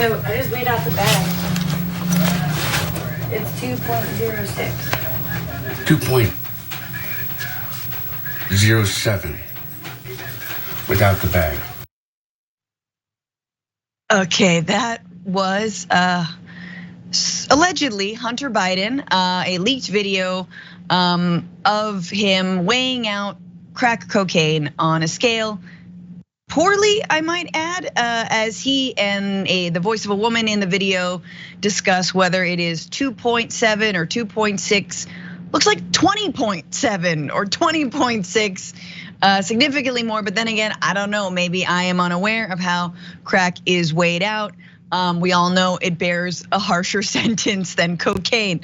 So I just weighed out the bag. It's 2.06. 2.07 without the bag. Okay, that was allegedly Hunter Biden, a leaked video of him weighing out crack cocaine on a scale. Poorly, I might add, as he and the voice of a woman in the video discuss whether it is 2.7 or 2.6. Looks like 20.7 or 20.6, significantly more. But then again, I don't know. Maybe I am unaware of how crack is weighed out. We all know it bears a harsher sentence than cocaine.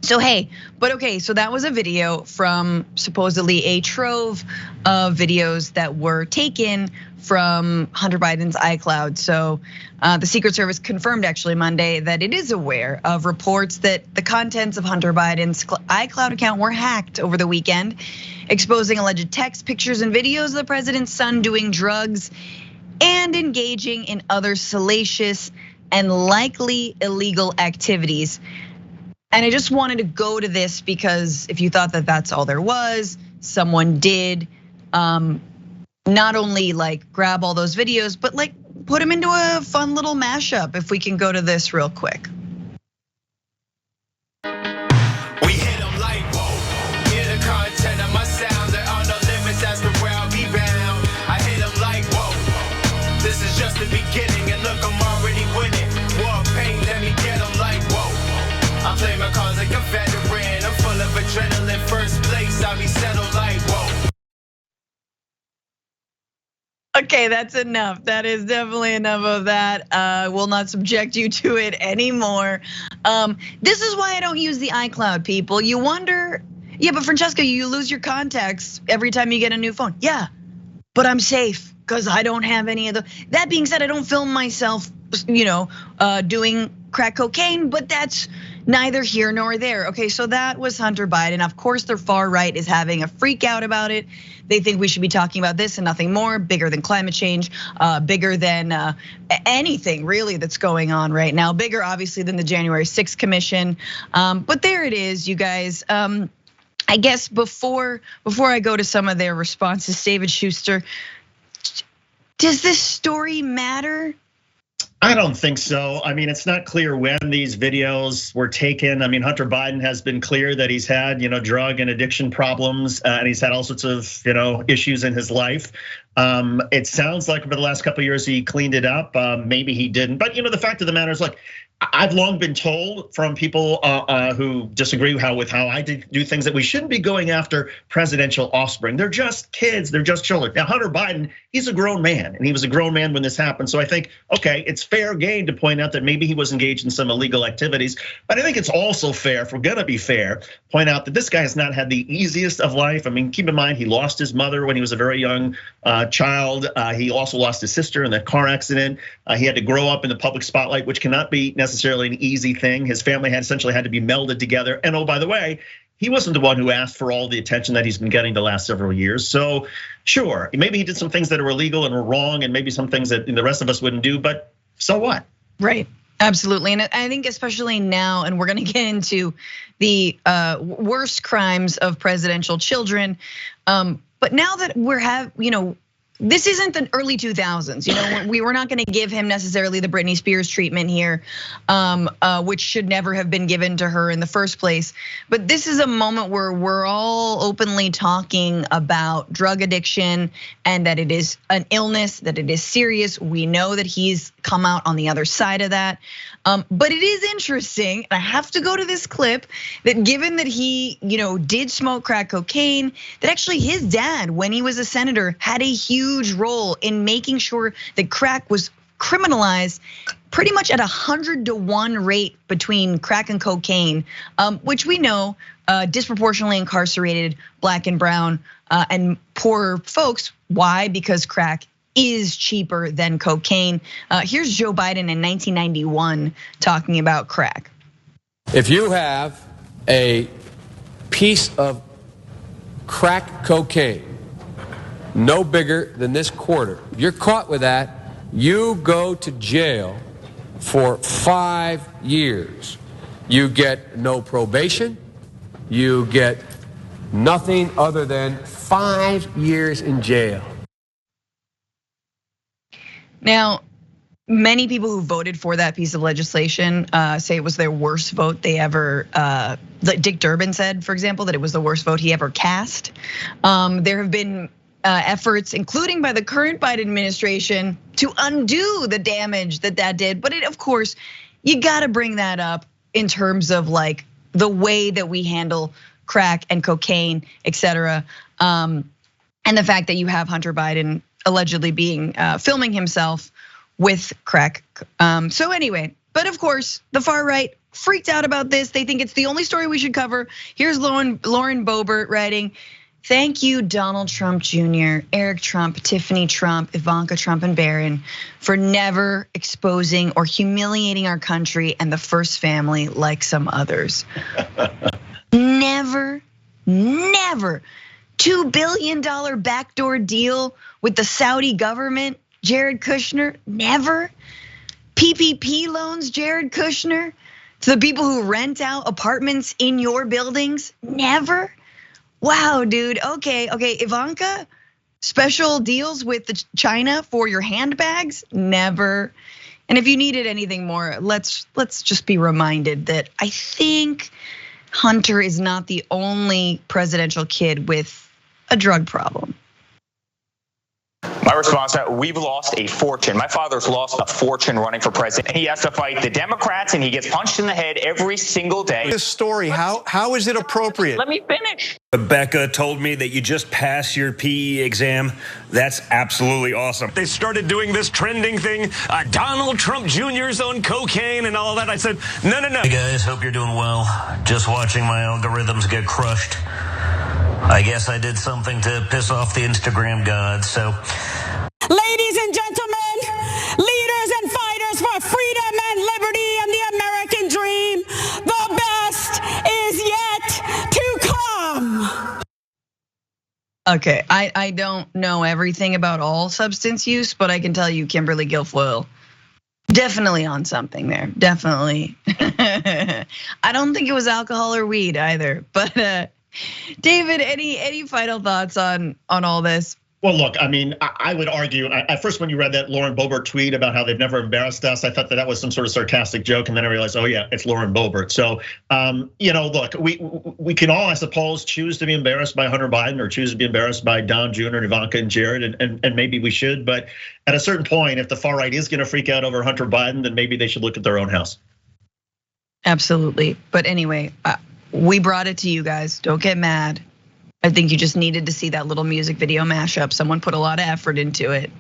So hey, but okay, so that was a video from supposedly a trove of videos that were taken from Hunter Biden's iCloud. So the Secret Service confirmed actually Monday that it is aware of reports that the contents of Hunter Biden's iCloud account were hacked over the weekend, exposing alleged text, pictures, and videos of the president's son doing drugs and engaging in other salacious and likely illegal activities. And I just wanted to go to this because if you thought that that's all there was, someone did not only like grab all those videos, but like put them into a fun little mashup. If we can go to this real quick. We hit them like whoa, hear the content of my sound. There are no limits as to where I'll be bound. I hit them like whoa, this is just the beginning, and look, I'm already winning. War pain, let me get them like whoa. I play my cards like a veteran. I'm full of adrenaline. First place, I'll be settled like whoa. Okay, that's enough. That is definitely enough of that. I will not subject you to it anymore. This is why I don't use the iCloud, people. You wonder, yeah, but Francesca, you lose your contacts every time you get a new phone. Yeah, but I'm safe because I don't have any of the. That being said, I don't film myself, doing crack cocaine, but that's neither here nor there. Okay, so that was Hunter Biden. Of course, their far right is having a freak out about it. They think we should be talking about this and nothing more, bigger than climate change, bigger than anything really that's going on right now, bigger obviously than the January 6th commission. But there it is, you guys. I guess before I go to some of their responses, David Schuster, does this story matter? I don't think so. I mean, it's not clear when these videos were taken. I mean, Hunter Biden has been clear that he's had, drug and addiction problems, and he's had all sorts of, issues in his life. It sounds like over the last couple of years he cleaned it up. Maybe he didn't, but the fact of the matter is, look, I've long been told from people who disagree with how I do things that we shouldn't be going after presidential offspring. They're just kids, they're just children. Now, Hunter Biden, he's a grown man, and he was a grown man when this happened. So I think, okay, it's fair game to point out that maybe he was engaged in some illegal activities. But I think it's also fair, if we're gonna be fair, point out that this guy has not had the easiest of life. I mean, keep in mind, he lost his mother when he was a very young child. He also lost his sister in that car accident. He had to grow up in the public spotlight, which cannot be necessarily an easy thing. His family had essentially had to be melded together. And oh, by the way, he wasn't the one who asked for all the attention that he's been getting the last several years. So sure, maybe he did some things that are illegal and were wrong, and maybe some things that the rest of us wouldn't do, but so what? Right, absolutely. And I think especially now, and we're gonna get into the worst crimes of presidential children. But now that this isn't the early 2000s. We were not going to give him necessarily the Britney Spears treatment here, which should never have been given to her in the first place. But this is a moment where we're all openly talking about drug addiction and that it is an illness, that it is serious. We know that he's come out on the other side of that. But it is interesting, and I have to go to this clip, that given that he, did smoke crack cocaine, that actually his dad, when he was a senator, had a huge role in making sure that crack was criminalized pretty much at 100-to-1 rate between crack and cocaine, which we know disproportionately incarcerated Black and brown and poor folks. Why? Because crack is cheaper than cocaine. Here's Joe Biden in 1991 talking about crack. If you have a piece of crack cocaine, no bigger than this quarter, if you're caught with that, you go to jail for 5 years. You get no probation. You get nothing other than 5 years in jail. Now, many people who voted for that piece of legislation say it was their worst vote they ever, like Dick Durbin said, for example, that it was the worst vote he ever cast. There have been efforts, including by the current Biden administration, to undo the damage that did. But of course, you gotta bring that up in terms of like the way that we handle crack and cocaine, et cetera. And the fact that you have Hunter Biden allegedly being filming himself with crack. So anyway, but of course, the far right freaked out about this. They think it's the only story we should cover. Here's Lauren Boebert writing, "Thank you, Donald Trump Jr., Eric Trump, Tiffany Trump, Ivanka Trump, and Barron for never exposing or humiliating our country and the first family like some others." Never. $2 billion backdoor deal with the Saudi government, Jared Kushner, never. PPP loans, Jared Kushner, to the people who rent out apartments in your buildings, never. Wow, dude, okay, Ivanka, special deals with China for your handbags, never. And if you needed anything more, let's just be reminded that I think Hunter is not the only presidential kid with a drug problem. My response: we've lost a fortune. My father's lost a fortune running for president. He has to fight the Democrats and he gets punched in the head every single day. This story, how is it appropriate? Let me finish. Becca told me that you just passed your PE exam. That's absolutely awesome. They started doing this trending thing, Donald Trump Jr.'s on cocaine and all that. I said, no. Hey guys, hope you're doing well. Just watching my algorithms get crushed. I guess I did something to piss off the Instagram gods, so. Ladies and gentlemen, leaders and fighters for freedom and liberty and the American dream, the best is yet to come. Okay, I don't know everything about all substance use, but I can tell you Kimberly Guilfoyle definitely on something there, definitely. I don't think it was alcohol or weed either, but David, any final thoughts on all this? Well, look, I mean, I would argue, at first when you read that Lauren Boebert tweet about how they've never embarrassed us, I thought that was some sort of sarcastic joke, and then I realized, oh yeah, it's Lauren Boebert. So, look, we can all, I suppose, choose to be embarrassed by Hunter Biden or choose to be embarrassed by Don Jr. and Ivanka and Jared, and maybe we should. But at a certain point, if the far right is gonna freak out over Hunter Biden, then maybe they should look at their own house. Absolutely, but anyway, we brought it to you guys, don't get mad. I think you just needed to see that little music video mashup. Someone put a lot of effort into it.